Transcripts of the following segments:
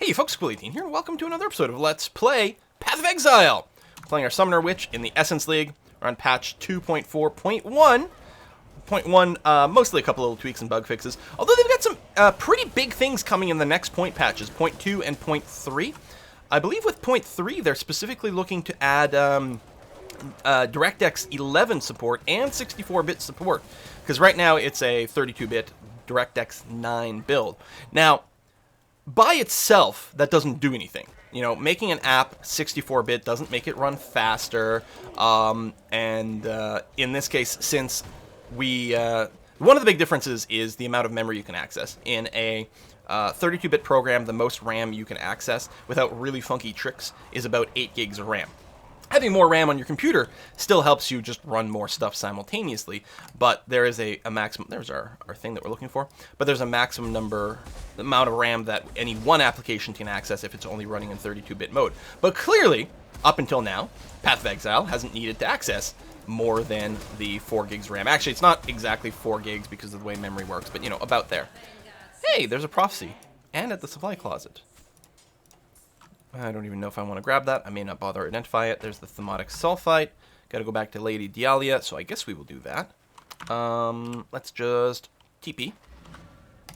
Hey folks, Piety here, and welcome to another episode of Let's Play Path of Exile. We're playing our Summoner Witch in the Essence League. We're on patch 2.4.1. Point 1, mostly a couple little tweaks and bug fixes. Although they've got some pretty big things coming in the next point patches, point 2 and point 3. I believe with point 3, they're specifically looking to add DirectX 11 support and 64-bit support. Because right now it's a 32-bit DirectX 9 build. Now, by itself, that doesn't do anything. You know, making an app 64-bit doesn't make it run faster. In this case, since we... one of the big differences is the amount of memory you can access. In a 32-bit program, the most RAM you can access without really funky tricks is about 8 gigs of RAM. Having more RAM on your computer still helps you just run more stuff simultaneously, but there is a maximum, there's our thing that we're looking for, but there's a maximum amount of RAM that any one application can access if it's only running in 32-bit mode. But clearly, up until now, Path of Exile hasn't needed to access more than the 4 gigs RAM. Actually, it's not exactly 4 gigs because of the way memory works, but you know, about there. Hey, there's a prophecy, and at the supply closet. I don't even know if I want to grab that. I may not bother to identify it. There's the Thermotic Sulfite. Got to go back to Lady Dialia, so I guess we will do that. Let's just TP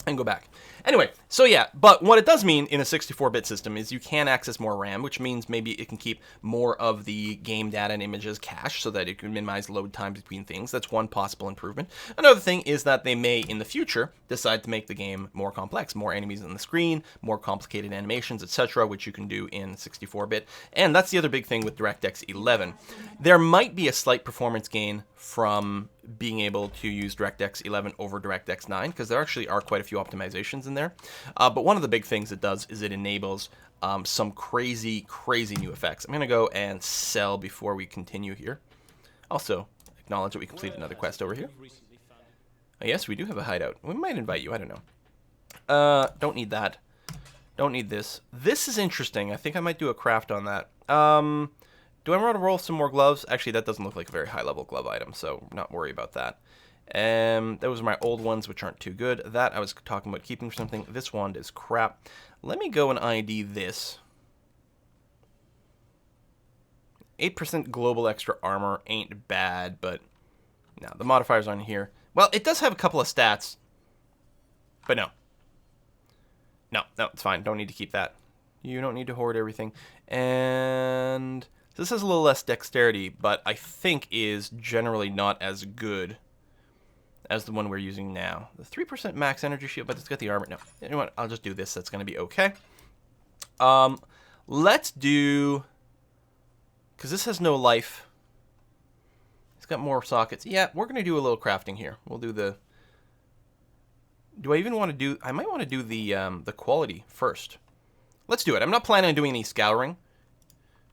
and go back. Anyway, so yeah, but what it does mean in a 64-bit system is you can access more RAM, which means maybe it can keep more of the game data and images cached so that it can minimize load times between things. That's one possible improvement. Another thing is that they may, in the future, decide to make the game more complex, more enemies on the screen, more complicated animations, etc., which you can do in 64-bit. And that's the other big thing with DirectX 11. There might be a slight performance gain from being able to use DirectX 11 over DirectX 9, because there actually are quite a few optimizations in there. But one of the big things it does is it enables some crazy new effects. I'm going to go and sell before we continue here. Also, acknowledge that we completed another quest over here. Oh, yes, we do have a hideout. We might invite you, I don't know. Don't need that. Don't need this. This is interesting. I think I might do a craft on that. Do I want to roll some more gloves? Actually, that doesn't look like a very high-level glove item, so not worry about that. Those are my old ones, which aren't too good. That I was talking about keeping for something. This wand is crap. Let me go and ID this. 8% global extra armor ain't bad, but no, the modifiers aren't here. Well, it does have a couple of stats, but no. No, it's fine. Don't need to keep that. You don't need to hoard everything. And this has a little less dexterity, but I think is generally not as good as the one we're using now. The 3% max energy shield, but it's got the armor. No, you know what? I'll just do this. That's going to be okay. Let's do... because this has no life. It's got more sockets. Yeah, we're going to do a little crafting here. We'll do the... do I even want to do... I might want to do the quality first. Let's do it. I'm not planning on doing any scouring.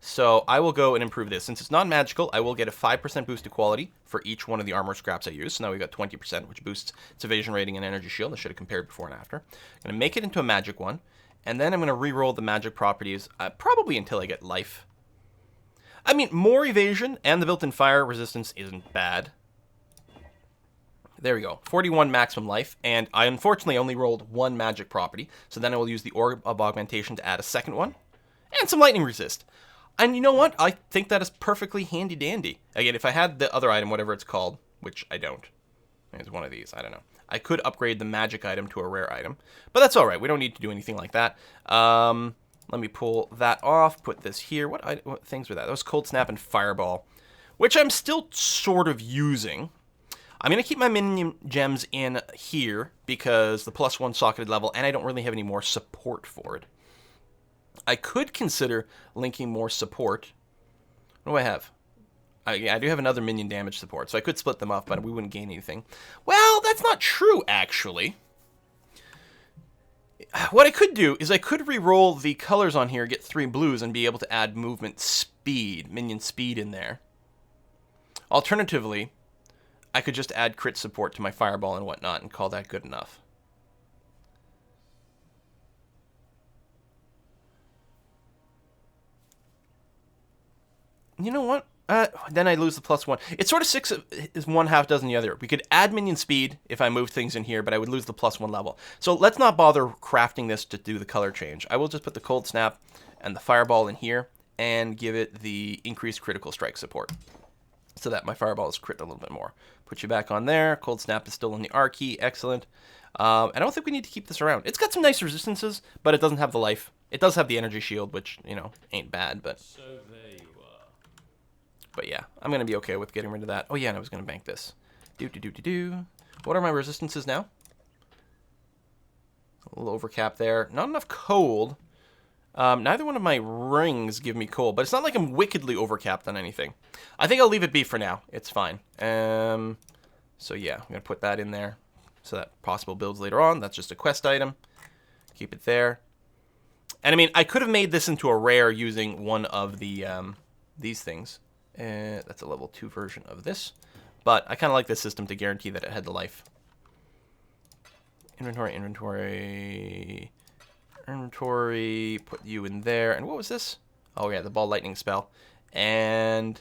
So I will go and improve this. Since it's non-magical, I will get a 5% boost to quality for each one of the armor scraps I use. So now we've got 20%, which boosts its evasion rating and energy shield. I should have compared before and after. I'm going to make it into a magic one. And then I'm going to re-roll the magic properties, probably until I get life. I mean, more evasion and the built-in fire resistance isn't bad. There we go. 41 maximum life. And I unfortunately only rolled one magic property. So then I will use the Orb of Augmentation to add a second one. And some lightning resist. And you know what? I think that is perfectly handy-dandy. Again, if I had the other item, whatever it's called, which I don't. It's one of these. I don't know. I could upgrade the magic item to a rare item. But that's all right. We don't need to do anything like that. Let me pull that off. Put this here. What things were that? That was Cold Snap and Fireball, which I'm still sort of using. I'm going to keep my minion gems in here because the +1 socketed level, and I don't really have any more support for it. I could consider linking more support. What do I have? I do have another minion damage support, so I could split them up, but we wouldn't gain anything. Well, that's not true, actually. What I could do is I could re-roll the colors on here, get 3 blues, and be able to add movement speed, minion speed in there. Alternatively, I could just add crit support to my fireball and whatnot and call that good enough. You know what? Then I lose the +1. It's sort of 6 is one half dozen the other. We could add minion speed if I move things in here, but I would lose the +1 level. So let's not bother crafting this to do the color change. I will just put the cold snap and the fireball in here and give it the increased critical strike support, so that my fireball is crit a little bit more. Put you back on there. Cold snap is still in the R key. Excellent. I don't think we need to keep this around. It's got some nice resistances, but it doesn't have the life. It does have the energy shield, which, you know, ain't bad, but... So there you are. But yeah, I'm going to be okay with getting rid of that. Oh yeah, and I was going to bank this. Do. What are my resistances now? A little overcap there. Not enough cold. Neither one of my rings give me cold, but it's not like I'm wickedly overcapped on anything. I think I'll leave it be for now. It's fine. So yeah, I'm going to put that in there. So that possible builds later on. That's just a quest item. Keep it there. And I mean, I could have made this into a rare using one of the these things. That's a level 2 version of this. But I kind of like this system to guarantee that it had the life. Inventory. Put you in there. And what was this? Oh yeah, the ball lightning spell. And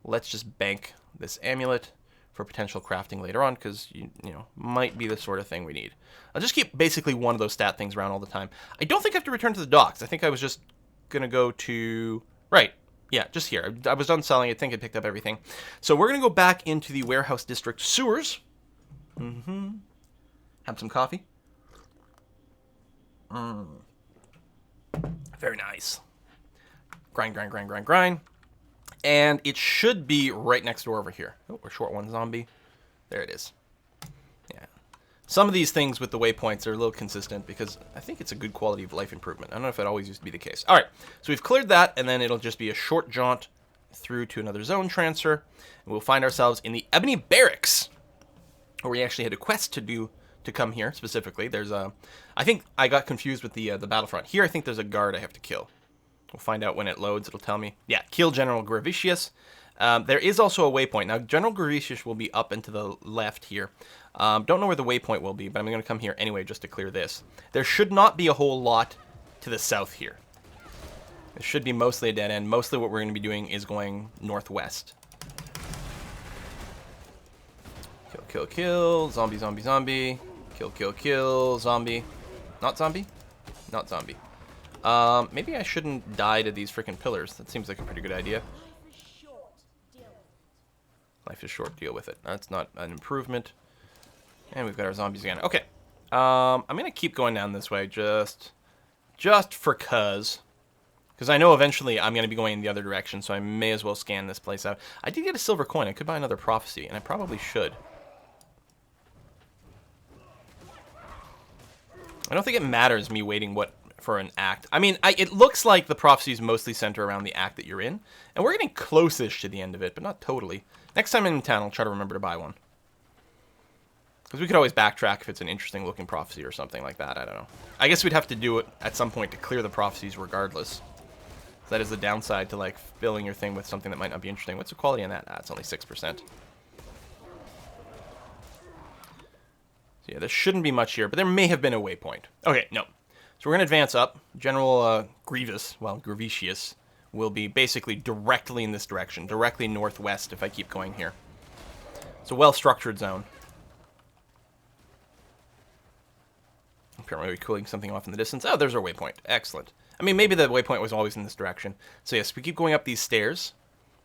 let's just bank this amulet for potential crafting later on, because you know, might be the sort of thing we need. I'll just keep basically one of those stat things around all the time. I don't think I have to return to the docks. I think I was just gonna go to... Right. Yeah, just here. I was done selling. I think I picked up everything. So we're gonna go back into the warehouse district sewers. Have some coffee. Very nice. Grind. And it should be right next door over here. Oh, we're short one zombie. There it is. Yeah. Some of these things with the waypoints are a little consistent because I think it's a good quality of life improvement. I don't know if it always used to be the case. All right. So we've cleared that, and then it'll just be a short jaunt through to another zone transfer. And we'll find ourselves in the Ebony Barracks, where we actually had a quest to do to come here specifically. There's a... I think I got confused with the battlefront. Here, I think there's a guard I have to kill. We'll find out when it loads. It'll tell me. Yeah, kill General Gravicius. There is also a waypoint. Now, General Gravicius will be up and to the left here. Don't know where the waypoint will be, but I'm going to come here anyway just to clear this. There should not be a whole lot to the south here. It should be mostly a dead end. Mostly what we're going to be doing is going northwest. Kill. Zombie. Kill. Zombie. Not zombie? Not zombie. Maybe I shouldn't die to these freaking pillars. That seems like a pretty good idea. Life is short, deal with it. That's not an improvement. And we've got our zombies again. Okay. I'm gonna keep going down this way just for cuz. Because I know eventually I'm gonna be going in the other direction, so I may as well scan this place out. I did get a silver coin. I could buy another prophecy, and I probably should. I don't think it matters me waiting for an act. I mean, it looks like the prophecies mostly center around the act that you're in, and we're getting close-ish to the end of it, but not totally. Next time I'm in town, I'll try to remember to buy one. Because we could always backtrack if it's an interesting-looking prophecy or something like that. I don't know. I guess we'd have to do it at some point to clear the prophecies regardless. That is the downside to, like, filling your thing with something that might not be interesting. What's the quality on that? Ah, it's only 6%. Yeah, there shouldn't be much here, but there may have been a waypoint. Okay, no. So we're going to advance up. General Gravicius will be basically directly in this direction, directly northwest if I keep going here. It's a well-structured zone. Apparently we're cooling something off in the distance. Oh, there's our waypoint. Excellent. I mean, maybe the waypoint was always in this direction. So yes, we keep going up these stairs,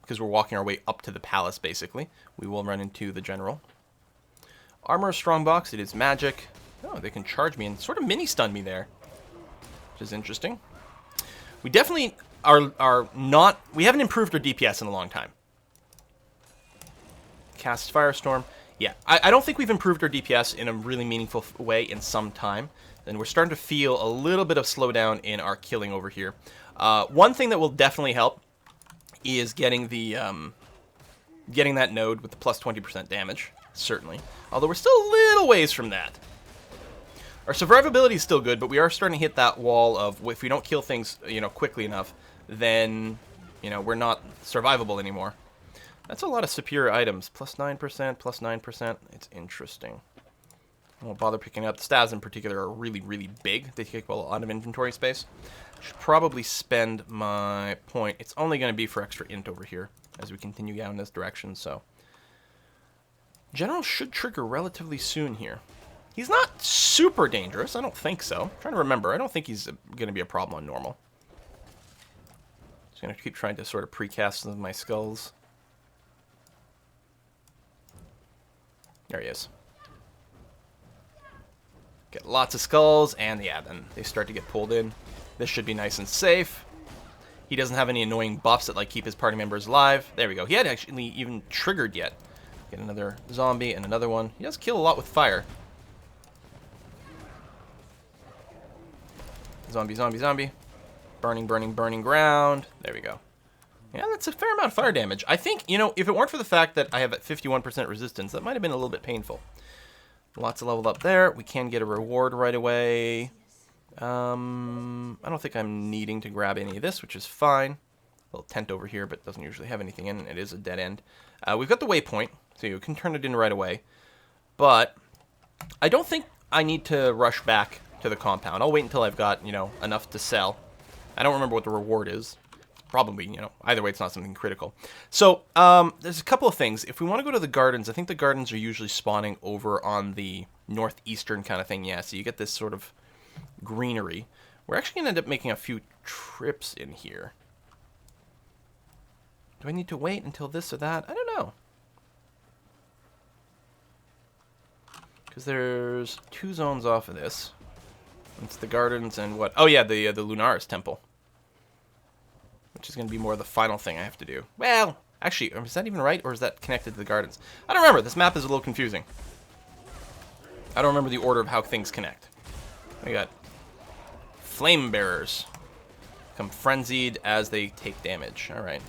because we're walking our way up to the palace, basically. We will run into the general. Armor strongbox, it is magic. Oh, they can charge me and sort of mini-stun me there, which is interesting. We definitely are not... We haven't improved our DPS in a long time. Cast Firestorm. Yeah, I don't think we've improved our DPS in a really meaningful way in some time. And we're starting to feel a little bit of slowdown in our killing over here. One thing that will definitely help is getting the getting that node with the plus 20% damage. Certainly. Although we're still a little ways from that. Our survivability is still good, but we are starting to hit that wall of if we don't kill things, you know, quickly enough, then, you know, we're not survivable anymore. That's a lot of superior items. Plus 9%, plus 9%. It's interesting. I won't bother picking up. The stats in particular are really, really big. They take a lot of inventory space. Should probably spend my point. It's only going to be for extra int over here. as we continue down this direction, so... General should trigger relatively soon here. He's not super dangerous, I don't think so. I'm trying to remember, I don't think he's going to be a problem on normal. Just going to keep trying to sort of precast some of my skulls. There he is. Get lots of skulls, and yeah, then they start to get pulled in. This should be nice and safe. He doesn't have any annoying buffs that like keep his party members alive. There we go. He hadn't actually even triggered yet. Get another zombie and another one. He does kill a lot with fire. Zombie, zombie, zombie. Burning, burning, burning ground. There we go. Yeah, that's a fair amount of fire damage. I think, you know, if it weren't for the fact that I have at 51% resistance, that might have been a little bit painful. Lots of leveled up there. We can get a reward right away. I don't think I'm needing to grab any of this, which is fine. A little tent over here, but doesn't usually have anything in it. It is a dead end. We've got the waypoint, so you can turn it in right away. But I don't think I need to rush back to the compound. I'll wait until I've got, you know, enough to sell. I don't remember what the reward is. Probably, you know, either way, it's not something critical. So, there's a couple of things. If we want to go to the gardens, I think the gardens are usually spawning over on the northeastern kind of thing. Yeah, so you get this sort of greenery. We're actually going to end up making a few trips in here. Do I need to wait until this or that? I don't know. Because there's 2 zones off of this. It's the gardens and what? Oh, yeah, the Lunaris Temple. Which is going to be more the final thing I have to do. Well, actually, is that even right? Or is that connected to the gardens? I don't remember. This map is a little confusing. I don't remember the order of how things connect. We got flame bearers. Become frenzied as they take damage. All right.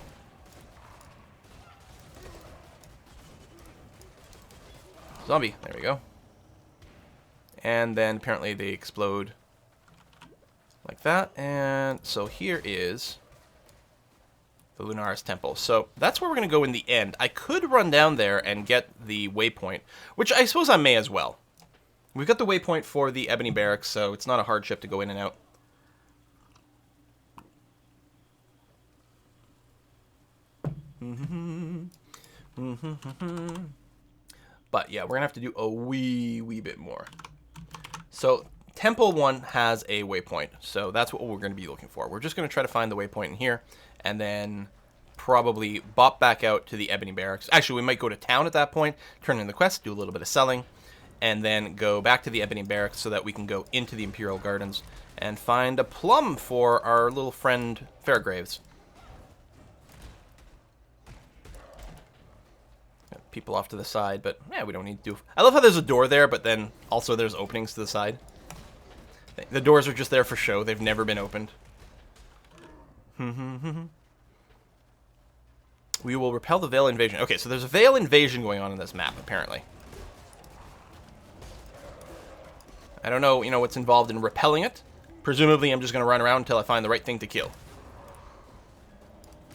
Zombie. There we go. And then apparently they explode like that. And so here is the Lunaris Temple. So that's where we're going to go in the end. I could run down there and get the waypoint, which I suppose I may as well. We've got the waypoint for the Ebony Barracks, so it's not a hardship to go in and out. But yeah, we're going to have to do a wee bit more. So Temple 1 has a waypoint, so that's what we're going to be looking for. We're just going to try to find the waypoint in here, and then probably bop back out to the Ebony Barracks. Actually, we might go to town at that point, turn in the quest, do a little bit of selling, and then go back to the Ebony Barracks so that we can go into the Imperial Gardens and find a plum for our little friend Fairgraves. Got people off to the side, but yeah, we don't need to do... I love how there's a door there, but then also there's openings to the side. The doors are just there for show. They've never been opened. We will repel the Veil invasion. Okay, so there's a Veil invasion going on in this map, apparently. I don't know, you know, what's involved in repelling it. Presumably, I'm just going to run around until I find the right thing to kill.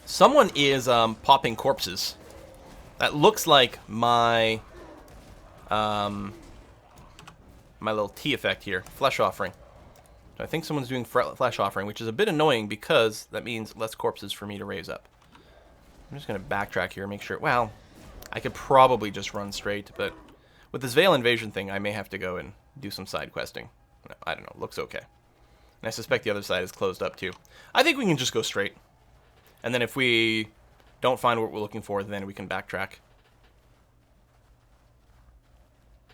Someone is popping corpses. That looks like my my little T effect here, flesh offering. So I think someone's doing flesh offering, which is a bit annoying because that means less corpses for me to raise up. I'm just going to backtrack here, make sure... Well, I could probably just run straight, but with this Veil invasion thing, I may have to go and do some side questing. No, I don't know. Looks okay. And I suspect the other side is closed up, too. I think we can just go straight. And then if we don't find what we're looking for, then we can backtrack.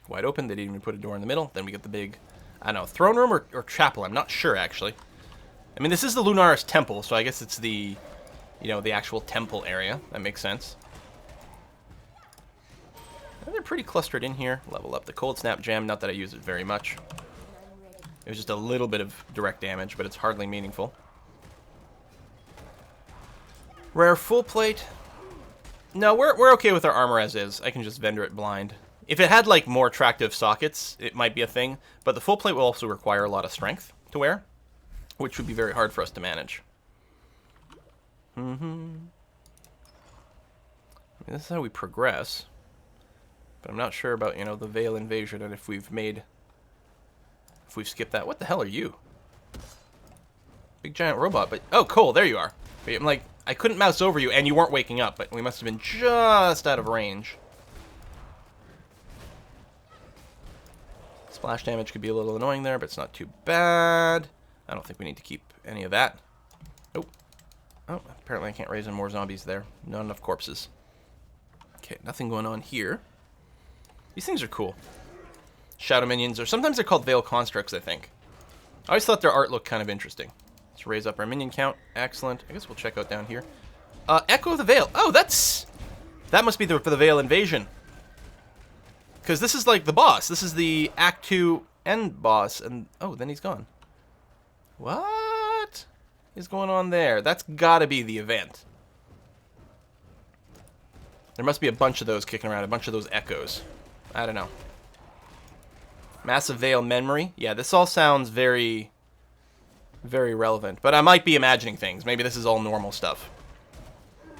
Wide open. They didn't even put a door in the middle. Then we get the big... I don't know, throne room or chapel? I'm not sure, actually. I mean, this is the Lunaris Temple, so I guess it's the... You know, the actual temple area. That makes sense. And they're pretty clustered in here. Level up the Cold Snap Gem. Not that I use it very much. It was just a little bit of direct damage, but it's hardly meaningful. Rare full plate. No, we're okay with our armor as is. I can just vendor it blind. If it had, like, more attractive sockets, it might be a thing. But the full plate will also require a lot of strength to wear, which would be very hard for us to manage. This is how we progress. But I'm not sure about, you know, the Veil invasion and if we've skipped that. What the hell are you? Big giant robot, but... Oh, Cole, there you are. Wait, I'm like... I couldn't mouse over you, and you weren't waking up, but we must have been just out of range. Splash damage could be a little annoying there, but it's not too bad. I don't think we need to keep any of that. Oh. Oh, apparently I can't raise any more zombies there. Not enough corpses. Okay, nothing going on here. These things are cool. Shadow minions, or sometimes they're called Veil Constructs, I think. I always thought their art looked kind of interesting. Let's raise up our minion count. Excellent. I guess we'll check out down here. Echo of the Veil. Oh, that must be for the Veil Invasion. Because this is like the boss. This is the Act 2 end boss. And, oh, then he's gone. What is going on there? That's gotta be the event. There must be a bunch of those kicking around, a bunch of those echoes. I don't know. Massive Veil Memory. Yeah, this all sounds very, very relevant. But I might be imagining things. Maybe this is all normal stuff.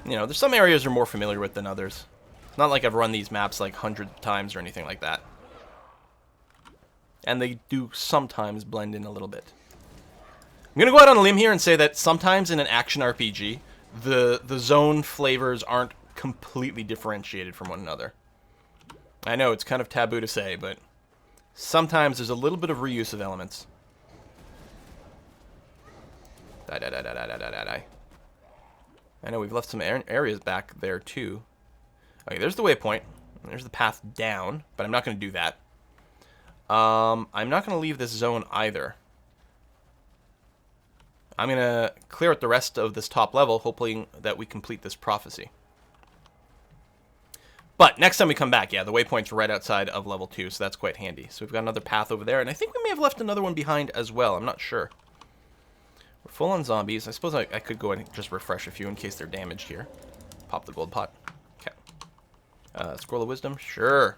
You know, there's some areas you're more familiar with than others. It's not like I've run these maps like hundreds of times or anything like that. And they do sometimes blend in a little bit. I'm going to go out on a limb here and say that sometimes in an action RPG, the zone flavors aren't completely differentiated from one another. I know it's kind of taboo to say, but sometimes there's a little bit of reuse of elements. Die, die, die, die, die, die, die, die. I know we've left some areas back there too. Okay, there's the waypoint. There's the path down, but I'm not going to do that. I'm not going to leave this zone either. I'm going to clear out the rest of this top level, hoping that we complete this prophecy. But next time we come back, yeah, the waypoint's right outside of level 2, so that's quite handy. So we've got another path over there, and I think we may have left another one behind as well. I'm not sure. We're full on zombies. I suppose I could go and just refresh a few in case they're damaged here. Pop the gold pot. Okay. Scroll of Wisdom? Sure.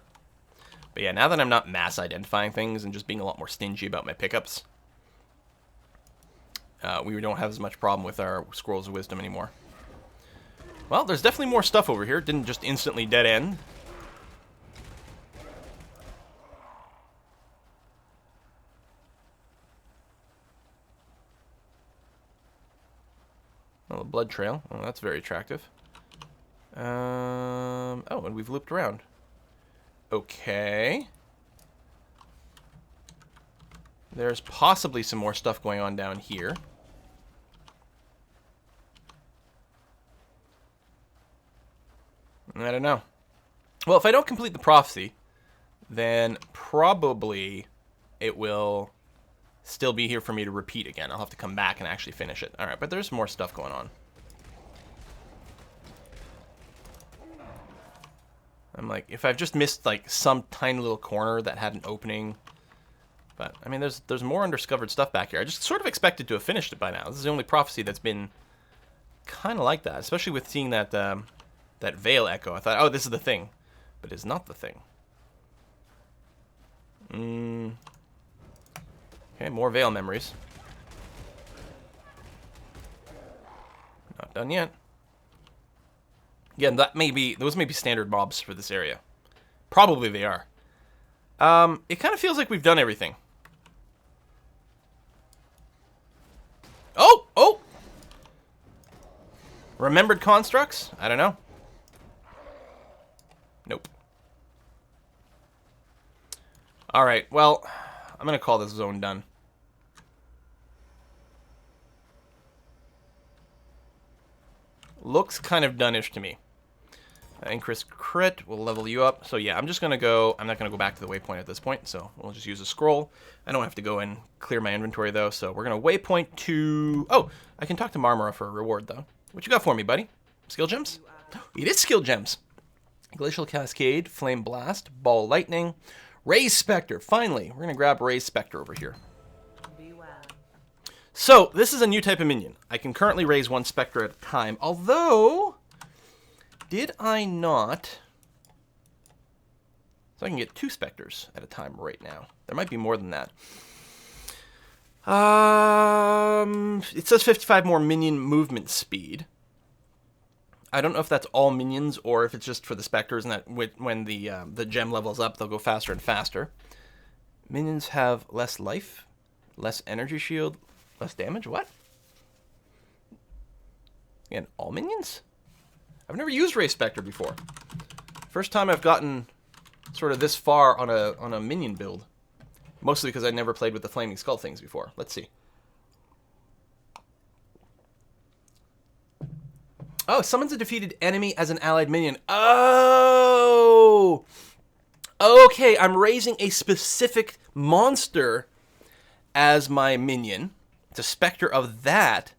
But yeah, now that I'm not mass identifying things and just being a lot more stingy about my pickups, we don't have as much problem with our Scrolls of Wisdom anymore. Well, there's definitely more stuff over here. It didn't just instantly dead end. Oh, a blood trail. Oh, that's very attractive. Oh, and we've looped around. Okay. There's possibly some more stuff going on down here. I don't know. Well, if I don't complete the prophecy, then probably it will still be here for me to repeat again. I'll have to come back and actually finish it. Alright, but there's more stuff going on. I'm like, if I've just missed like some tiny little corner that had an opening. But, I mean, there's more undiscovered stuff back here. I just sort of expected to have finished it by now. This is the only prophecy that's been kind of like that, especially with seeing that that Veil Echo. I thought, oh, this is the thing. But it's not the thing. Okay, more Veil memories. Not done yet. Again, those may be standard mobs for this area. Probably they are. It kind of feels like we've done everything. Oh! Oh! Remembered constructs? I don't know. Nope. Alright, well, I'm going to call this zone done. Looks kind of done-ish to me. Increase crit will level you up. So yeah, I'm just going to go... I'm not going to go back to the waypoint at this point, so we'll just use a scroll. I don't have to go and clear my inventory, though, so we're going to waypoint to... Oh, I can talk to Marmora for a reward, though. What you got for me, buddy? Skill gems? It is skill gems. Glacial Cascade, Flame Blast, Ball Lightning, Raise Spectre. Finally, we're going to grab Raise Spectre over here. So, this is a new type of minion. I can currently raise one Spectre at a time, although... Did I not... So I can get 2 Spectres at a time right now. There might be more than that. It says 55 more minion movement speed. I don't know if that's all minions or if it's just for the Spectres and that when the gem levels up, they'll go faster and faster. Minions have less life, less energy shield, less damage. What? Again, all minions? I've never used Ray Spectre before. First time I've gotten sort of this far on a minion build. Mostly because I never played with the Flaming Skull things before. Let's see. Oh, summons a defeated enemy as an allied minion. Oh! Okay, I'm raising a specific monster as my minion. It's a Spectre of that.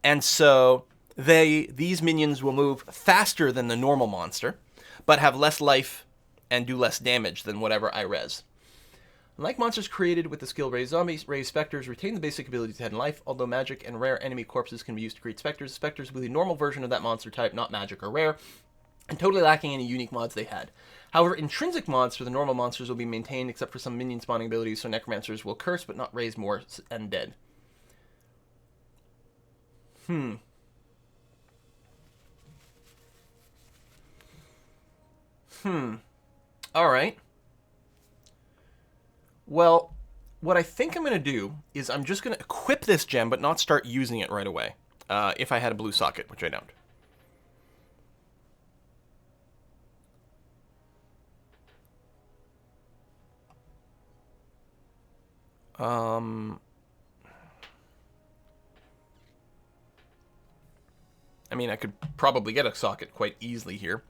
And so these minions will move faster than the normal monster, but have less life and do less damage than whatever I res. Unlike monsters created with the skill Raise Zombies, Raise Spectres retain the basic ability to head in life, although magic and rare enemy corpses can be used to create Spectres. Spectres will be the normal version of that monster type, not magic or rare, and totally lacking any unique mods they had. However, intrinsic mods for the normal monsters will be maintained except for some minion spawning abilities, so necromancers will curse but not raise more undead. Alright. Well, what I think I'm going to do is I'm just going to equip this gem but not start using it right away. If I had a blue socket, which I don't. I mean, I could probably get a socket quite easily here.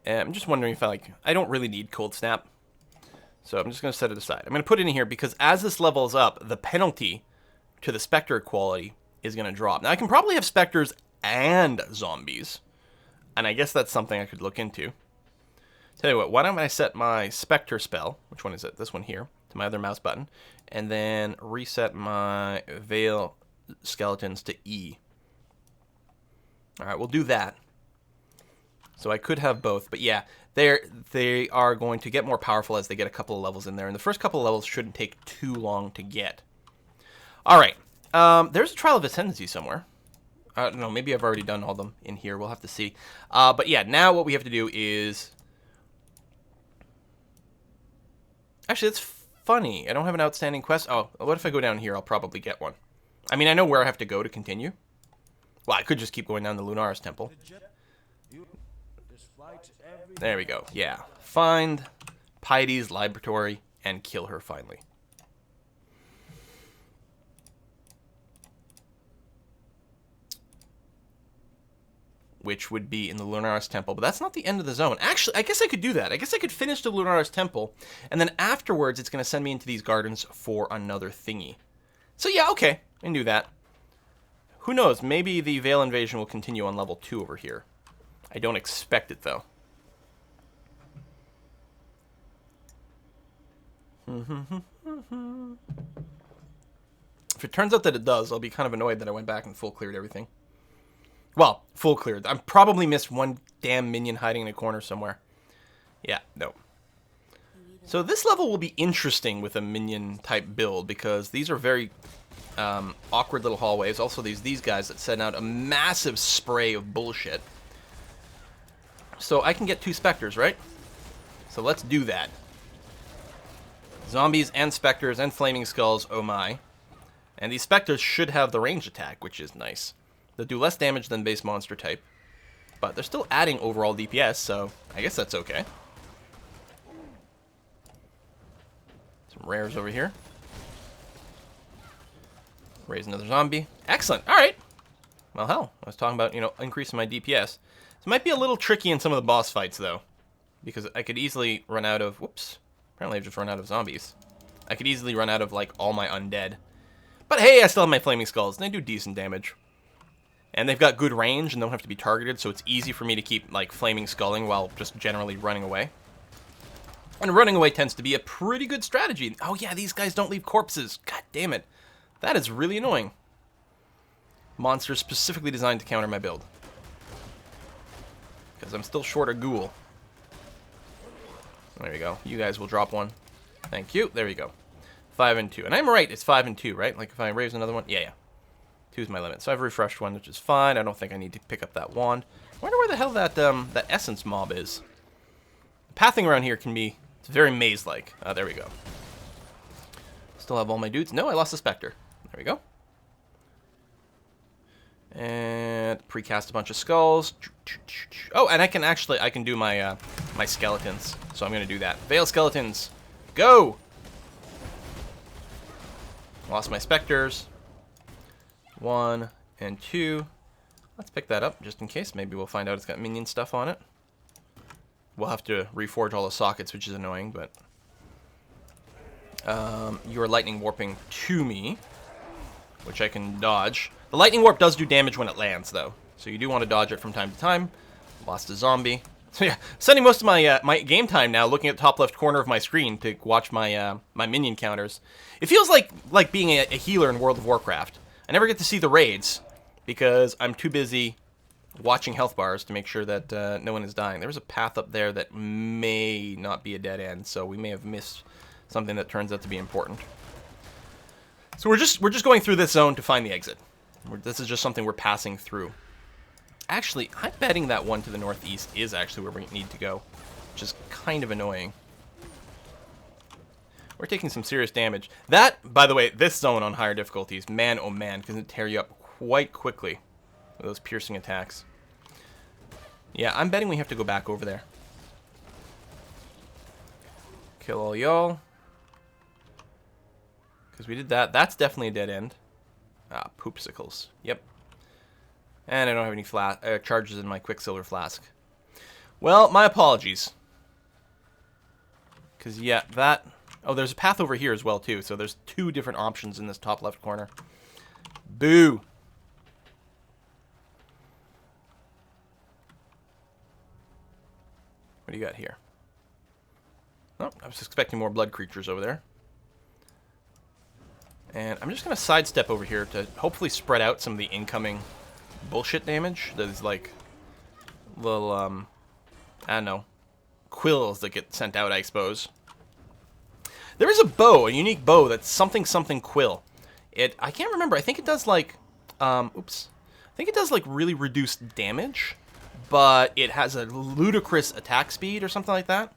I'm just wondering if I don't really need Cold Snap. So I'm just going to set it aside. I'm going to put it in here because as this levels up, the penalty to the Spectre quality is going to drop. Now, I can probably have Spectres and Zombies. And I guess that's something I could look into. Tell you what, why don't I set my Spectre spell, which one is it? This one here, to my other mouse button. And then reset my Veil Skeletons to E. Alright, we'll do that. So I could have both, but yeah, they are going to get more powerful as they get a couple of levels in there, and the first couple of levels shouldn't take too long to get. Alright, there's a Trial of Ascendancy somewhere. I don't know, maybe I've already done all of them in here, we'll have to see. But yeah, now what we have to do is... Actually, that's funny, I don't have an outstanding quest. Oh, what if I go down here? I'll probably get one. I mean, I know where I have to go to continue. Well, I could just keep going down the Lunaris Temple. There we go. Yeah. Find Piety's laboratory and kill her finally. Which would be in the Lunaris Temple. But that's not the end of the zone. Actually, I guess I could do that. I guess I could finish the Lunaris Temple. And then afterwards, it's going to send me into these gardens for another thingy. So yeah, okay. I can do that. Who knows? Maybe the Veil Invasion will continue on level 2 over here. I don't expect it, though. If it turns out that it does, I'll be kind of annoyed that I went back and full cleared everything. Well, full cleared. I probably missed one damn minion hiding in a corner somewhere. Yeah, no. So this level will be interesting with a minion-type build, because these are very awkward little hallways. Also, these guys that send out a massive spray of bullshit. So I can get 2 Spectres, right? So let's do that. Zombies and Spectres and Flaming Skulls, oh my. And these Spectres should have the range attack, which is nice. They'll do less damage than base monster type. But they're still adding overall DPS, so I guess that's okay. Some rares over here. Raise another zombie. Excellent. Alright. Well, hell. I was talking about, increasing my DPS. It might be a little tricky in some of the boss fights, though. Because I could easily run out of... Whoops. Apparently I've just run out of zombies. I could easily run out of, all my undead. But hey, I still have my Flaming Skulls, and they do decent damage. And they've got good range and don't have to be targeted, so it's easy for me to keep, Flaming Skulling while just generally running away. And running away tends to be a pretty good strategy. Oh yeah, these guys don't leave corpses. God damn it. That is really annoying. Monsters specifically designed to counter my build. Because I'm still short a ghoul. There we go. You guys will drop one. Thank you. There we go. 5 and 2. And I'm right, it's 5 and 2, right? Like if I raise another one? Yeah. 2 is my limit. So I've refreshed one, which is fine. I don't think I need to pick up that wand. I wonder where the hell that essence mob is. Pathing around here can be... It's very maze-like. There we go. Still have all my dudes. No, I lost the Spectre. There we go. And precast a bunch of skulls. Oh, and I can do my my skeletons. So I'm gonna do that. Veil skeletons, go! Lost my specters. 1 and 2. Let's pick that up just in case. Maybe we'll find out it's got minion stuff on it. We'll have to reforge all the sockets, which is annoying, but you are lightning warping to me, which I can dodge. The lightning warp does do damage when it lands, though, so you do want to dodge it from time to time. Lost a zombie. So yeah, spending most of my my game time now looking at the top left corner of my screen to watch my my minion counters. It feels like being a healer in World of Warcraft. I never get to see the raids because I'm too busy watching health bars to make sure that no one is dying. There was a path up there that may not be a dead end, so we may have missed something that turns out to be important. So we're just going through this zone to find the exit. This is just something we're passing through. Actually, I'm betting that one to the northeast is actually where we need to go, which is kind of annoying. We're taking some serious damage. That, by the way, this zone on higher difficulties, man oh man, can it tear you up quite quickly with those piercing attacks. Yeah, I'm betting we have to go back over there. Kill all y'all. Because we did that. That's definitely a dead end. Ah, poopsicles. Yep. And I don't have any charges in my Quicksilver flask. Well, my apologies. Because, yeah, that... Oh, there's a path over here as well, too. So there's 2 different options in this top left corner. Boo! What do you got here? Oh, I was expecting more blood creatures over there. And I'm just going to sidestep over here to hopefully spread out some of the incoming bullshit damage. There's like little, I don't know, quills that get sent out, I suppose. There is a bow, a unique bow that's something quill. I can't remember. I think it does like, oops. I think it does like really reduced damage, but it has a ludicrous attack speed or something like that.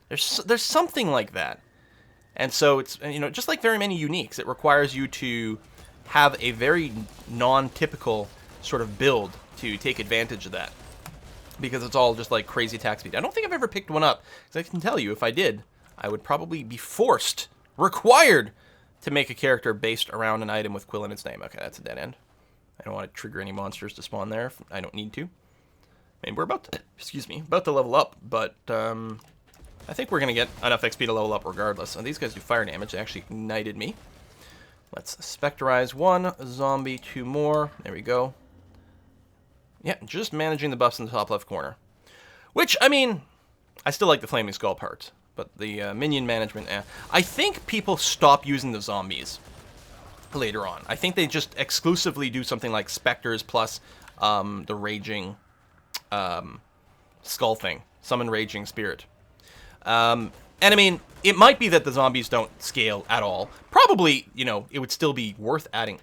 There's something like that. And so it's, you know, just like very many uniques, it requires you to have a very non-typical sort of build to take advantage of that. Because it's all just like crazy attack speed. I don't think I've ever picked one up, because I can tell you, if I did, I would probably be required to make a character based around an item with quill in its name. Okay, that's a dead end. I don't want to trigger any monsters to spawn there. I don't need to. I mean, we're about to level up, but I think we're going to get enough XP to level up regardless. And these guys do fire damage. They actually ignited me. Let's specterize 1 zombie, 2 more. There we go. Yeah, just managing the buffs in the top left corner. Which, I mean, I still like the Flaming Skull part. But the minion management, I think people stop using the zombies later on. I think they just exclusively do something like specters plus the raging skull thing. Summon Raging Spirit. And I mean, it might be that the zombies don't scale at all. Probably, you know, it would still be worth adding.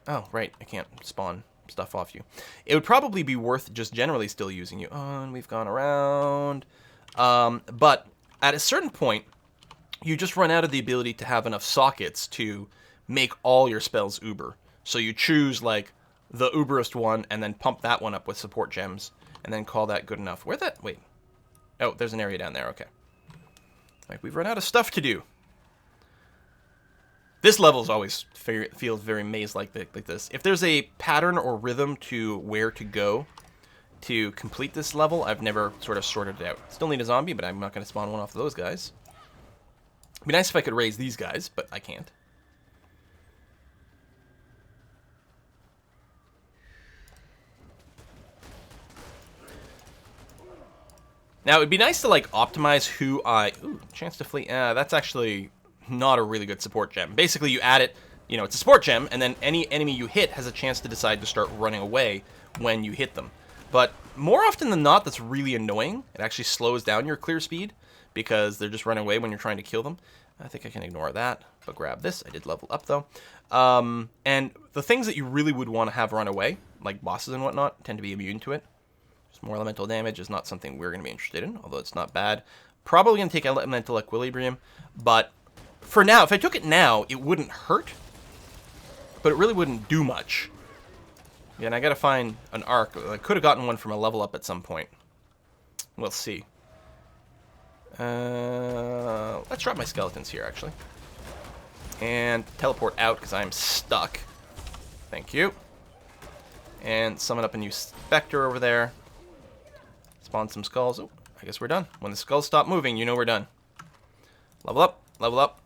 Oh, right, I can't spawn stuff off you. It would probably be worth just generally still using you. Oh, and we've gone around. But at a certain point, you just run out of the ability to have enough sockets to make all your spells uber. So you choose, like, the uberest one, and then pump that one up with support gems, and then call that good enough. Where'd that... Wait. Oh, there's an area down there, okay. Like, we've run out of stuff to do. This level's always feels very maze-like this. If there's a pattern or rhythm to where to go to complete this level, I've never sort of sorted it out. Still need a zombie, but I'm not going to spawn one off of those guys. It'd be nice if I could raise these guys, but I can't. Now, it'd be nice to, like, optimize who I... Ooh, chance to flee. That's actually not a really good support gem. Basically, you add it, you know, it's a support gem, and then any enemy you hit has a chance to decide to start running away when you hit them. But more often than not, that's really annoying. It actually slows down your clear speed, because they're just running away when you're trying to kill them. I think I can ignore that, but grab this. I did level up, though. And the things that you really would want to have run away, like bosses and whatnot, tend to be immune to it. More elemental damage is not something we're going to be interested in, although it's not bad. Probably going to take elemental equilibrium, but for now, if I took it now, it wouldn't hurt, but it really wouldn't do much. Yeah, and I gotta find an arc. I could have gotten one from a level up at some point. We'll see. Let's drop my skeletons here, actually. And teleport out, because I'm stuck. Thank you. And summon up a new spectre over there. Spawn some skulls. Oh, I guess we're done. When the skulls stop moving, you know we're done. Level up, level up.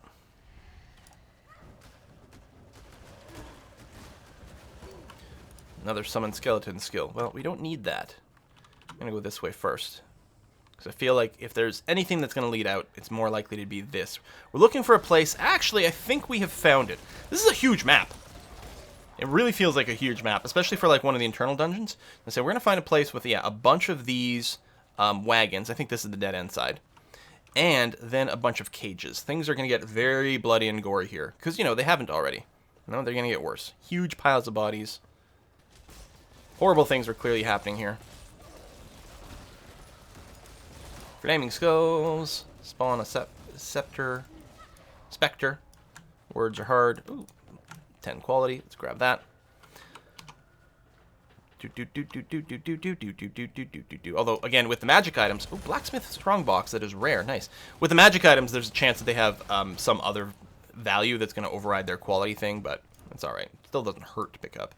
Another summon skeleton skill. Well, we don't need that. I'm going to go this way first. Because I feel like if there's anything that's going to lead out, it's more likely to be this. We're looking for a place. Actually, I think we have found it. This is a huge map. It really feels like a huge map, especially for like one of the internal dungeons. And so we're going to find a place with, yeah, a bunch of these wagons. I think this is the dead end side. And then a bunch of cages. Things are going to get very bloody and gory here. Because, you know, they haven't already. No, they're going to get worse. Huge piles of bodies. Horrible things are clearly happening here. Flaming skulls. Spawn a scepter. Spectre. Words are hard. Ooh, 10 quality. Let's grab that. Although, again, with the magic items... Oh, Blacksmith Strongbox. That is rare. Nice. With the magic items, there's a chance that they have some other value that's going to override their quality thing, but it's alright. Still doesn't hurt to pick up.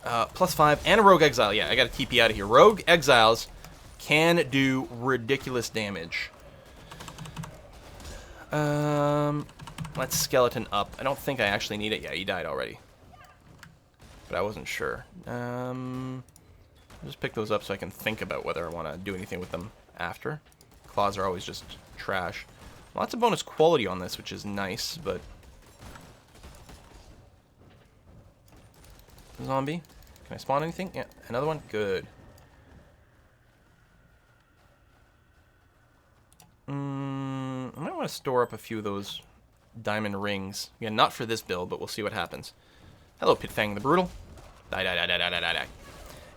+5 and a Rogue Exile. Yeah, I got to TP out of here. Rogue Exiles can do ridiculous damage. Let's skeleton up. I don't think I actually need it. Yeah, he died already. But I wasn't sure. I'll just pick those up so I can think about whether I want to do anything with them after. Claws are always just trash. Lots of bonus quality on this, which is nice, but... Zombie. Can I spawn anything? Yeah, another one? Good. I might want to store up a few of those diamond rings. Again, not for this build, but we'll see what happens. Hello, Pitfang the Brutal. Die, die, die, die, die, die, die.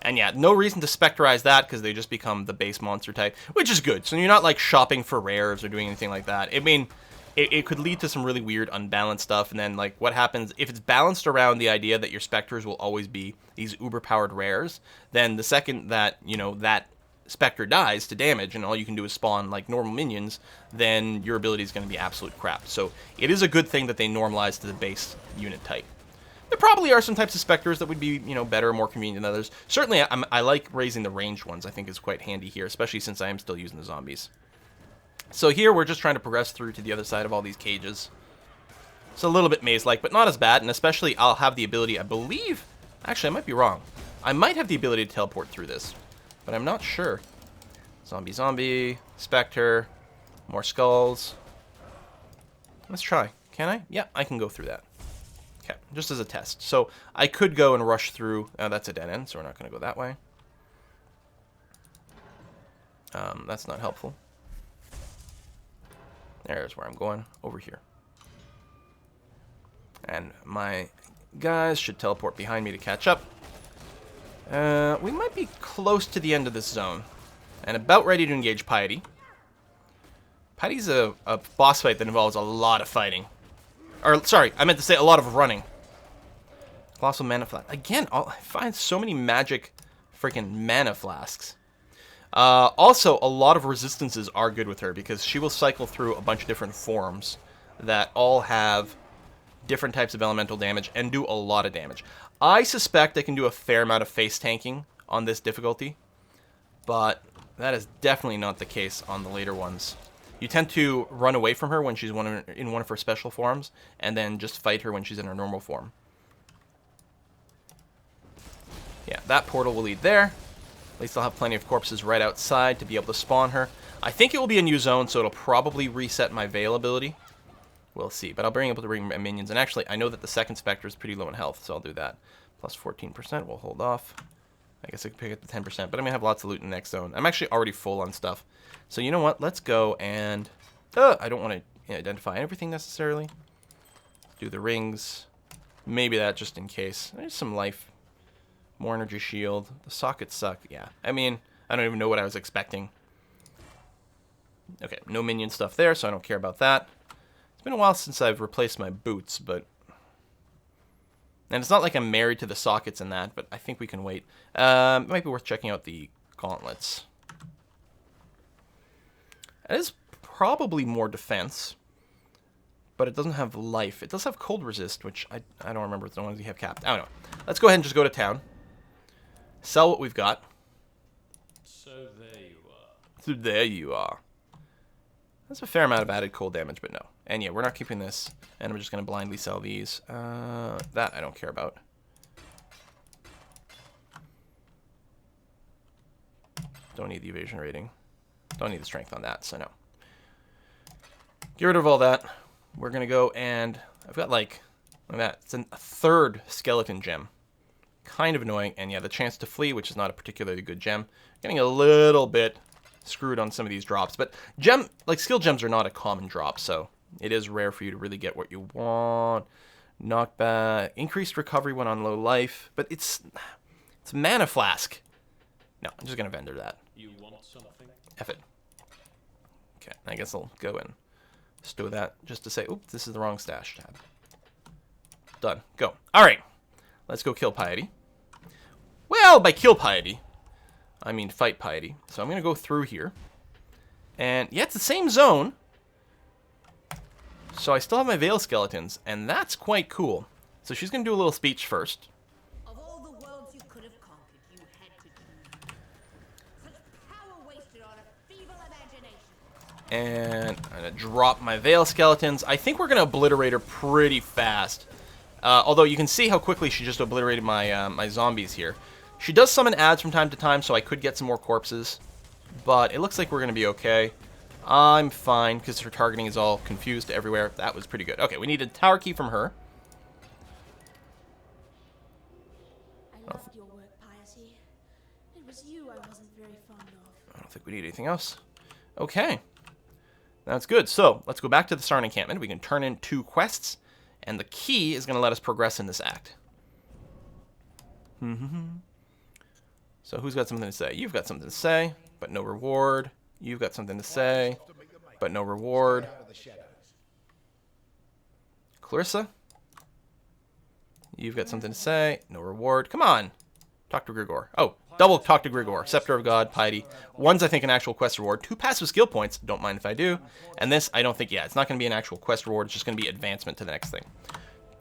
And yeah, no reason to specterize that, because they just become the base monster type, which is good. So you're not, like, shopping for rares or doing anything like that. I mean... It could lead to some really weird, unbalanced stuff, and then, like, what happens, if it's balanced around the idea that your specters will always be these uber-powered rares, then the second that, you know, that specter dies to damage, and all you can do is spawn, like, normal minions, then your ability is going to be absolute crap. So, it is a good thing that they normalize to the base unit type. There probably are some types of specters that would be, you know, better, more convenient than others. Certainly, I like raising the ranged ones. I think is quite handy here, especially since I am still using the zombies. So here, we're just trying to progress through to the other side of all these cages. It's a little bit maze-like, but not as bad, and especially I'll have the ability, I believe... Actually, I might be wrong. I might have the ability to teleport through this, but I'm not sure. Zombie, zombie, specter, more skulls. Let's try. Can I? Yeah, I can go through that. Okay, just as a test. So I could go and rush through... that's a dead end, so we're not going to go that way. That's not helpful. There's where I'm going, over here. And my guys should teleport behind me to catch up. We might be close to the end of this zone. And about ready to engage Piety. Piety's a boss fight that involves a lot of fighting. Or, sorry, I meant to say a lot of running. Colossal Mana Flask. Again, I find so many magic freaking Mana Flasks. Also, a lot of resistances are good with her, because she will cycle through a bunch of different forms that all have different types of elemental damage and do a lot of damage. I suspect I can do a fair amount of face tanking on this difficulty, but that is definitely not the case on the later ones. You tend to run away from her when she's in one of her special forms, and then just fight her when she's in her normal form. Yeah, that portal will lead there. At least I'll have plenty of corpses right outside to be able to spawn her. I think it will be a new zone, so it'll probably reset my Veil ability. We'll see, but I'll be able to bring my minions. And actually, I know that the second Spectre is pretty low in health, so I'll do that. Plus 14%, we'll hold off. I guess I could pick up the 10%, but I'm going to have lots of loot in the next zone. I'm actually already full on stuff. So you know what? Let's go and... I don't want to identify everything necessarily. Do the rings. Maybe that just in case. There's some life. More energy shield. The sockets suck. Yeah. I mean, I don't even know what I was expecting. Okay, no minion stuff there, so I don't care about that. It's been a while since I've replaced my boots, but... And it's not like I'm married to the sockets in that, but I think we can wait. It might be worth checking out the gauntlets. It is probably more defense, but it doesn't have life. It does have cold resist, which I don't remember if the ones we have capped. I don't know. Let's go ahead and just go to town. Sell what we've got. So there you are. So there you are. That's a fair amount of added cold damage, but no. And yeah, we're not keeping this. And we're just going to blindly sell these. That I don't care about. Don't need the evasion rating. Don't need the strength on that, so no. Get rid of all that. We're going to go and... I've got like that. It's a third skeleton gem. Kind of annoying. And yeah, the chance to flee, which is not a particularly good gem. Getting a little bit screwed on some of these drops. But skill gems are not a common drop, so it is rare for you to really get what you want. Knockback. Increased recovery when on low life. But it's mana flask. No, I'm just going to vendor that. You want something? F it. Okay, I guess I'll go and stow that just to say, oops, this is the wrong stash tab. Done. Go. All right. Let's go kill Piety. Well, by kill Piety, I mean fight Piety. So I'm going to go through here. And yeah, it's the same zone. So I still have my Veil Skeletons, and that's quite cool. So she's going to do a little speech first. Of all the worlds you could have conquered, you had to choose. Such power wasted on a feeble imagination. And I'm going to drop my Veil Skeletons. I think we're going to obliterate her pretty fast. Although you can see how quickly she just obliterated my my zombies here. She does summon ads from time to time, so I could get some more corpses. But it looks like we're going to be okay. I'm fine, because her targeting is all confused everywhere. That was pretty good. Okay, we need a tower key from her. I loved your work, Piety. It was you I wasn't very fond of. I don't think we need anything else. Okay. That's good. So, let's go back to the Starn encampment. We can turn in 2 quests. And the key is going to let us progress in this act. So who's got something to say? You've got something to say, but no reward. You've got something to say, but no reward. Clarissa? You've got something to say, no reward. Come on. Talk to Grigor. Oh, double talk to Grigor. Scepter of God, Piety. One's, I think, an actual quest reward. 2 passive skill points. Don't mind if I do. And this, I don't think, yeah, it's not going to be an actual quest reward. It's just going to be advancement to the next thing.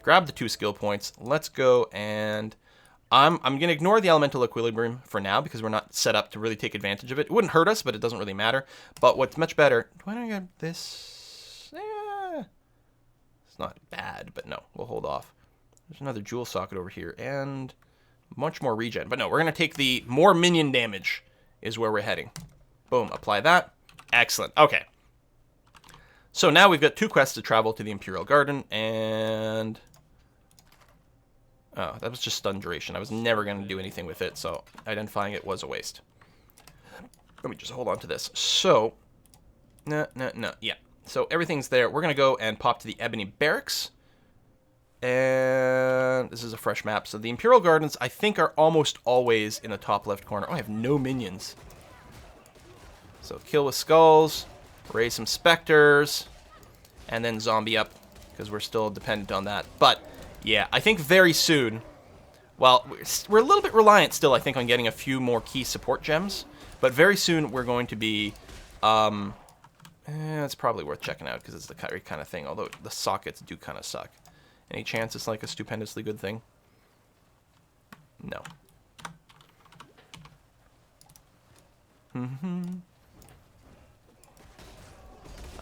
Grab the 2 skill points. Let's go and... I'm going to ignore the Elemental Equilibrium for now because we're not set up to really take advantage of it. It wouldn't hurt us, but it doesn't really matter. But what's much better... Do I not get this? It's not bad, but no. We'll hold off. There's another jewel socket over here. And... much more regen. But no, we're going to take the more minion damage is where we're heading. Boom. Apply that. Excellent. Okay. So now we've got 2 quests to travel to the Imperial Garden, and... oh, that was just stun duration. I was never going to do anything with it, so identifying it was a waste. Let me just hold on to this. So... no. Yeah. So everything's there. We're going to go and pop to the Ebony Barracks. And this is a fresh map. So the Imperial Gardens, I think, are almost always in the top left corner. Oh, I have no minions. So kill with skulls, raise some specters, and then zombie up, because we're still dependent on that. But, yeah, I think very soon, well, we're a little bit reliant still, I think, on getting a few more key support gems. But very soon we're going to be, it's probably worth checking out, because it's the kind of thing, although the sockets do kind of suck. Any chance it's like a stupendously good thing? No.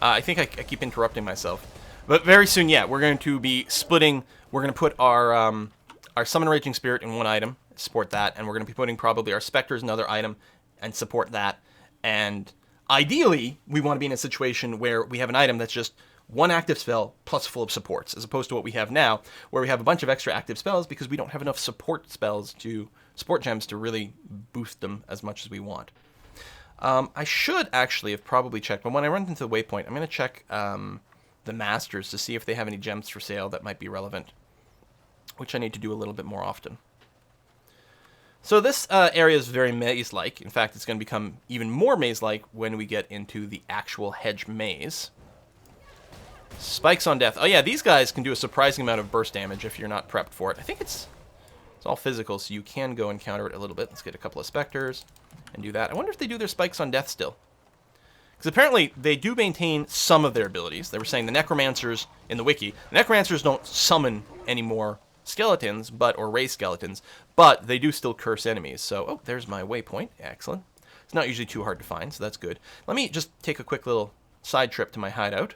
I think I keep interrupting myself. But very soon, yeah, we're going to be splitting. We're going to put our Summon Raging Spirit in one item, support that. And we're going to be putting probably our Spectres in another item and support that. And ideally, we want to be in a situation where we have an item that's just... 1 active spell plus full of supports, as opposed to what we have now, where we have a bunch of extra active spells because we don't have enough support gems to really boost them as much as we want. I should actually have probably checked, but when I run into the waypoint, I'm going to check the masters to see if they have any gems for sale that might be relevant, which I need to do a little bit more often. So this area is very maze-like. In fact, it's going to become even more maze-like when we get into the actual hedge maze. Spikes on death. Oh yeah, these guys can do a surprising amount of burst damage if you're not prepped for it. I think it's all physical, so you can go and counter it a little bit. Let's get a couple of specters and do that. I wonder if they do their spikes on death still. Because apparently they do maintain some of their abilities. They were saying the necromancers in the wiki, the necromancers don't summon any more skeletons, or raise skeletons, but they do still curse enemies. So, oh, there's my waypoint. Excellent. It's not usually too hard to find, so that's good. Let me just take a quick little side trip to my hideout.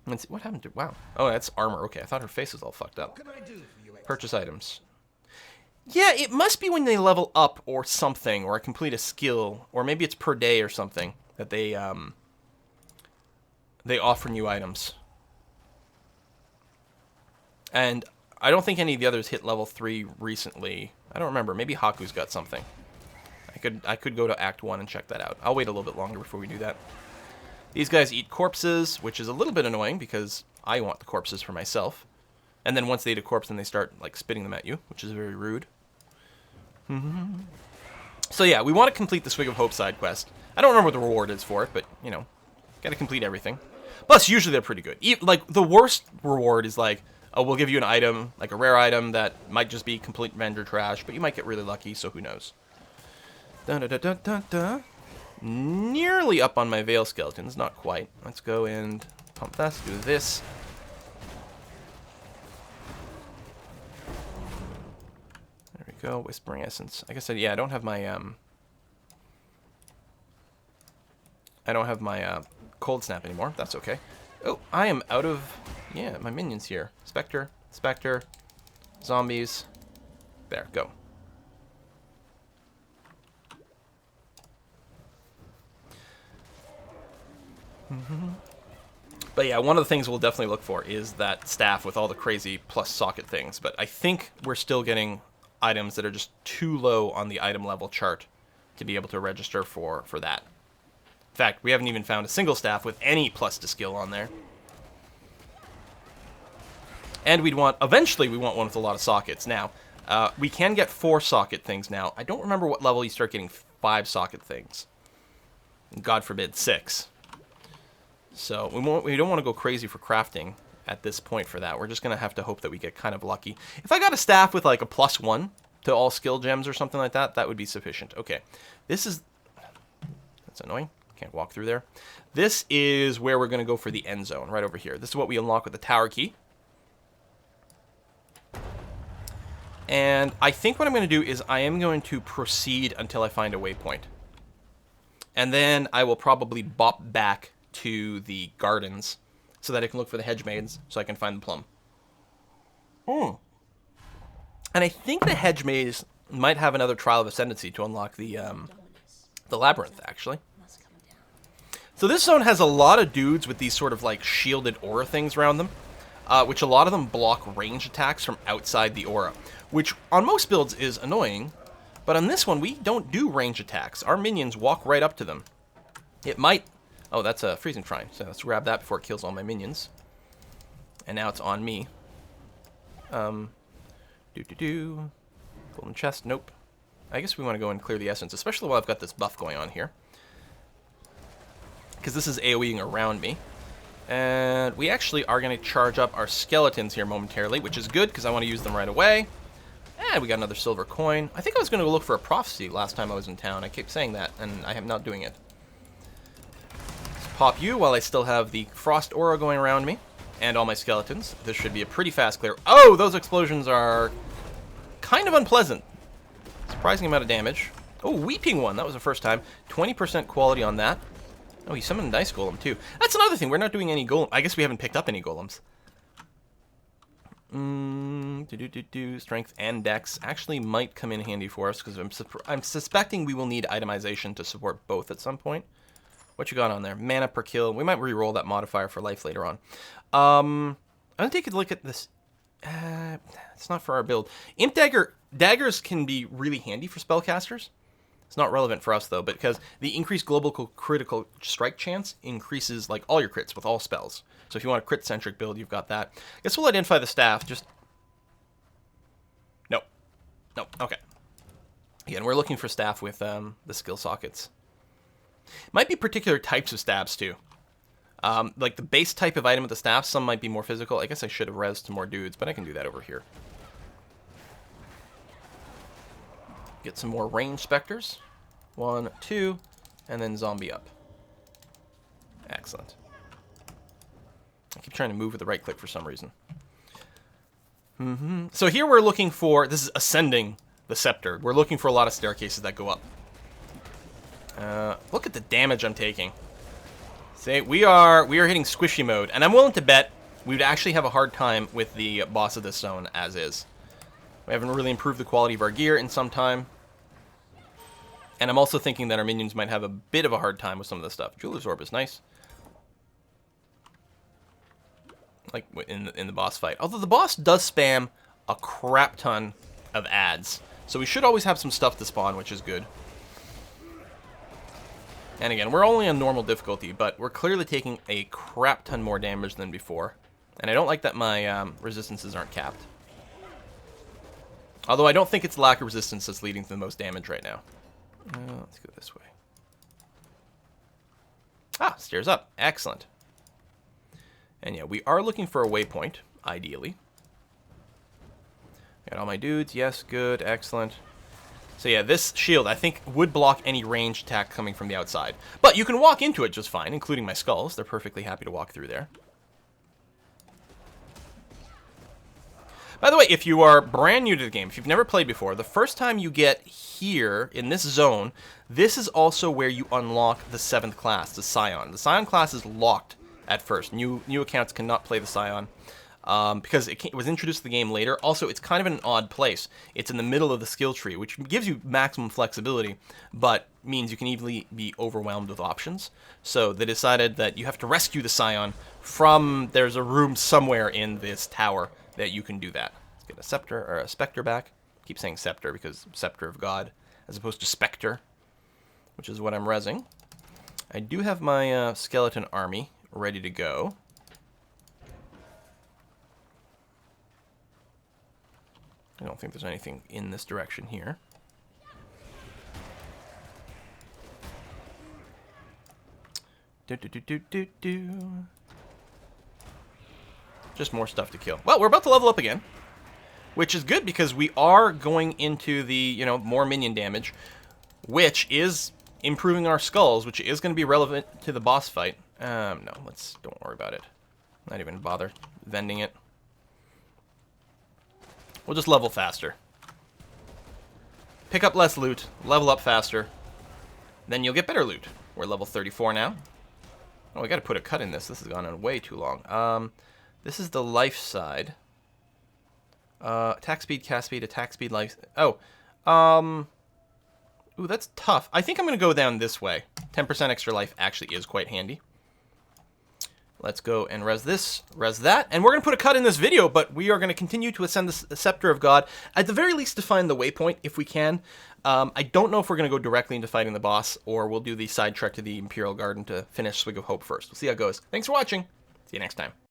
Let's see, what happened to, wow. Oh, that's armor. Okay, I thought her face was all fucked up. What can I do for you, Purchase items. Yeah, it must be when they level up or something, or complete a skill, or maybe it's per day or something, that they offer new items. And I don't think any of the others hit level 3 recently. I don't remember. Maybe Haku's got something. I could go to Act 1 and check that out. I'll wait a little bit longer before we do that. These guys eat corpses, which is a little bit annoying because I want the corpses for myself. And then once they eat a corpse, then they start like spitting them at you, which is very rude. So yeah, we want to complete the Swig of Hope side quest. I don't remember what the reward is for it, but, you know, gotta complete everything. Plus, usually they're pretty good. Like, the worst reward is like, oh, we'll give you an item, like a rare item that might just be complete vendor trash, but you might get really lucky, so who knows. Dun-dun-dun-dun-dun. Nearly up on my Veil skeletons, not quite. Let's go and pump that, do this. There we go, Whispering Essence. Like I said, yeah, I don't have my Cold Snap anymore. That's okay. Oh, I am out of, yeah, my minions here. Spectre, Spectre, zombies. There, go. But yeah, one of the things we'll definitely look for is that staff with all the crazy plus socket things. But I think we're still getting items that are just too low on the item level chart to be able to register for that. In fact, we haven't even found a single staff with any plus to skill on there. And eventually we want one with a lot of sockets. Now, we can get 4 socket things now. I don't remember what level you start getting 5 socket things. God forbid, 6. So we don't want to go crazy for crafting at this point for that. We're just going to have to hope that we get kind of lucky. If I got a staff with like a +1 to all skill gems or something like that, that would be sufficient. Okay, that's annoying. Can't walk through there. This is where we're going to go for the end zone, right over here. This is what we unlock with the tower key. And I think what I'm going to do is I am going to proceed until I find a waypoint. And then I will probably bop back to the gardens so that I can look for the hedge maids so I can find the plum. And I think the hedge maids might have another trial of ascendancy to unlock the labyrinth, actually. So this zone has a lot of dudes with these sort of like shielded aura things around them, which a lot of them block range attacks from outside the aura, which on most builds is annoying, but on this one we don't do range attacks. Our minions walk right up to them. It might... Oh, that's a freezing shrine, so let's grab that before it kills all my minions. And now it's on me. Golden chest, nope. I guess we want to go and clear the essence, especially while I've got this buff going on here. Because this is AoEing around me. And we actually are going to charge up our skeletons here momentarily, which is good because I want to use them right away. And we got another silver coin. I think I was going to go look for a prophecy last time I was in town. I kept saying that, and I am not doing it. Let's pop you while I still have the frost aura going around me. And all my skeletons. This should be a pretty fast clear. Oh, those explosions are kind of unpleasant. Surprising amount of damage. Oh, weeping one. That was the first time. 20% quality on that. Oh, he summoned a nice golem, too. That's another thing. We're not doing any golem. I guess we haven't picked up any golems. Strength and dex actually might come in handy for us, because I'm suspecting we will need itemization to support both at some point. What you got on there? Mana per kill. We might re-roll that modifier for life later on. I'm going to take a look at this. It's not for our build. Imp daggers can be really handy for spellcasters. It's not relevant for us, though, because the increased global critical strike chance increases, like, all your crits with all spells. So if you want a crit-centric build, you've got that. I guess we'll identify the staff. Just... Nope. Nope. Okay. Again, we're looking for staff with the skill sockets. Might be particular types of stabs, too. Like the base type of item with the staff, some might be more physical. I guess I should have rezzed to more dudes, but I can do that over here. Get some more ranged specters. 1, 2, and then zombie up. Excellent. I keep trying to move with the right click for some reason. So here we're looking for, this is ascending the scepter. We're looking for a lot of staircases that go up. Look at the damage I'm taking. See, we are hitting squishy mode, and I'm willing to bet we would actually have a hard time with the boss of this zone as is. We haven't really improved the quality of our gear in some time. And I'm also thinking that our minions might have a bit of a hard time with some of this stuff. Jeweler's Orb is nice. Like in the boss fight. Although the boss does spam a crap ton of ads. So we should always have some stuff to spawn, which is good. And again, we're only on normal difficulty, but we're clearly taking a crap ton more damage than before. And I don't like that my resistances aren't capped. Although I don't think it's lack of resistance that's leading to the most damage right now. Let's go this way. Ah, stairs up. Excellent. And yeah, we are looking for a waypoint, ideally. Got all my dudes. Yes, good. Excellent. So yeah, this shield, I think, would block any ranged attack coming from the outside. But you can walk into it just fine, including my skulls. They're perfectly happy to walk through there. By the way, if you are brand new to the game, if you've never played before, the first time you get here in this zone, this is also where you unlock the 7th class, the Scion. The Scion class is locked at first. New accounts cannot play the Scion because it was introduced to the game later. Also, it's kind of in an odd place. It's in the middle of the skill tree, which gives you maximum flexibility, but means you can easily be overwhelmed with options. So they decided that you have to rescue the Scion from, there's a room somewhere in this tower that you can do that. Let's get a scepter or a spectre back. I keep saying scepter because Scepter of God, as opposed to spectre, which is what I'm rezzing. I do have my skeleton army ready to go. I don't think there's anything in this direction here. Just more stuff to kill. Well, we're about to level up again, which is good because we are going into the, you know, more minion damage, which is improving our skulls, which is going to be relevant to the boss fight. No, don't worry about it. Not even bother vending it. We'll just level faster. Pick up less loot, level up faster, then you'll get better loot. We're level 34 now. Oh, we got to put a cut in this. This has gone on way too long. This is the life side. Attack speed, cast speed, attack speed, life. Oh, ooh, that's tough. I think I'm going to go down this way. 10% extra life actually is quite handy. Let's go and res this, res that, and we're going to put a cut in this video, but we are going to continue to ascend the Scepter of God, at the very least to find the waypoint, if we can. I don't know if we're going to go directly into fighting the boss, or we'll do the side trek to the Imperial Garden to finish Swig of Hope first. We'll see how it goes. Thanks for watching. See you next time.